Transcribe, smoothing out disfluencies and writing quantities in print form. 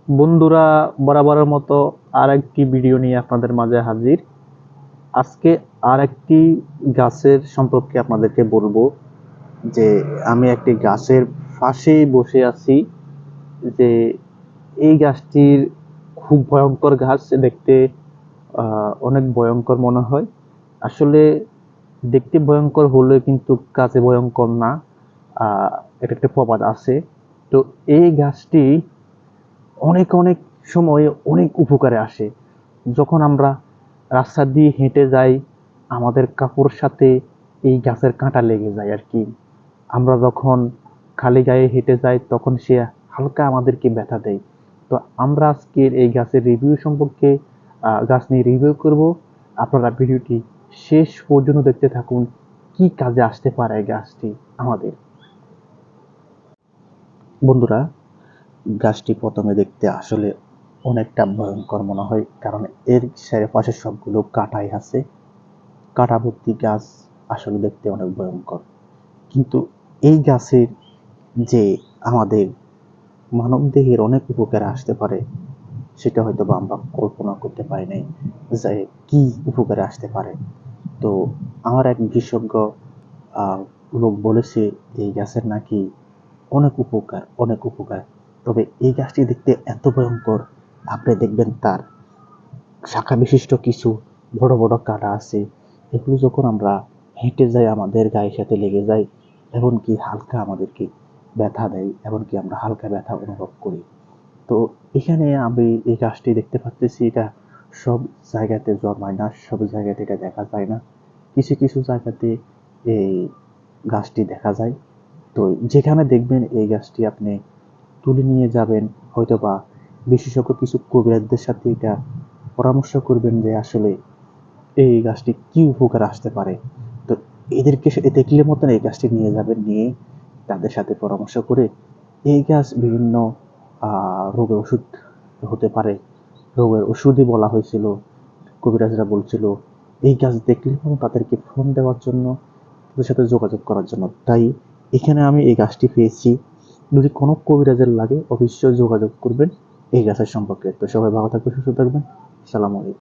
বন্ধুরা, বরাবরের মতো আর একটি ভিডিও নিয়ে আপনাদের মাঝে হাজির। আজকে আর একটি গাছের সম্পর্কে আপনাদেরকে বলবো যে আমি একটি গাছের পাশেই বসে আছি। যে এই গাছটির খুব ভয়ঙ্কর গাছ দেখতে, অনেক ভয়ঙ্কর মনে হয়। আসলে দেখতে ভয়ঙ্কর হলে কিন্তু কাজে ভয়ঙ্কর না। এটা একটা প্রবাদ আছে। তো এই গাছটি অনেক অনেক সময় অনেক উপকারে আসে। যখন আমরা রাস্তা দিয়ে হেঁটে যাই, আমাদের কাপড়ের সাথে এই গাছের কাঁটা লেগে যায় আর কি। আমরা যখন খালি গায়ে হেঁটে যাই তখন সে হালকা আমাদেরকে ব্যথা দেয়। তো আমরা আজকের এই গাছের রিভিউ সম্পর্কে গাছ নিয়ে রিভিউ করব। আপনারা ভিডিওটি শেষ পর্যন্ত দেখতে থাকুন, কি কাজে আসতে পারে এই গাছটি আমাদের। বন্ধুরা, গাছটি প্রথমে দেখতে আসলে অনেকটা ভয়ঙ্কর মনে হয়, কারণ এর চারপাশে সবগুলো কাঁটাই আছে। কাঁটা ভর্তি গাছ আসলে দেখতে অনেক ভয়ঙ্কর। কিন্তু এই গাছের যে আমাদের মানব দেহের অনেক উপকারে আসতে পারে, সেটা হয়তো বা আমরা কল্পনা করতে পারি নাই যে কি উপকারে আসতে পারে। তো আমার এক বিশেষজ্ঞ লোক বলেছে এই গাছের নাকি অনেক উপকার, অনেক উপকার। তবে এই গাছটি দেখতে এত ভয়ঙ্কর, আপনি দেখবেন তার শাখা বিশিষ্ট কিছু বড় বড় কাঁটা আছে। এগুলো যখন আমরা হেঁটে যাই আমাদের গায়ের সাথে লেগে যায়, এমনকি হালকা আমাদেরকে ব্যথা দেয়, এমনকি আমরা হালকা ব্যথা অনুভব করি। তো এখানে আমি এই গাছটি দেখতে পাচ্ছি, এটা সব জায়গাতে জন্মায় না, সব জায়গাতে এটা দেখা যায় না। কিছু কিছু জায়গাতে এই গাছটি দেখা যায়। তো যেখানে দেখবেন এই গাছটি আপনি তুলে নিয়ে যাবেন, হয়তোবা বিশেষজ্ঞ কিছু কবিরাজদের সাথে এটা পরামর্শ করবেন যে আসলে এই গাছটি কি উপকার আসতে পারে। তো এদেরকে দেখলে মতন এই গাছটি নিয়ে যাবেন, নিয়ে তাদের সাথে পরামর্শ করে এই গাছ বিভিন্ন রোগের ওষুধ হতে পারে। রোগের ওষুধই বলা হয়েছিল, কবিরাজরা বলছিল এই গাছ দেখলে তাদেরকে ফোন দেওয়ার জন্য, তাদের সাথে যোগাযোগ করার জন্য। তাই এখানে আমি এই গাছটি পেয়েছি। যদি কোনো কবিরাজের লাগে অবশ্যই যোগাযোগ করবেন এই গাছের সম্পর্কে। তো সবাই ভালো থাকবেন, সুস্থ থাকবেন। আসসালামু আলাইকুম।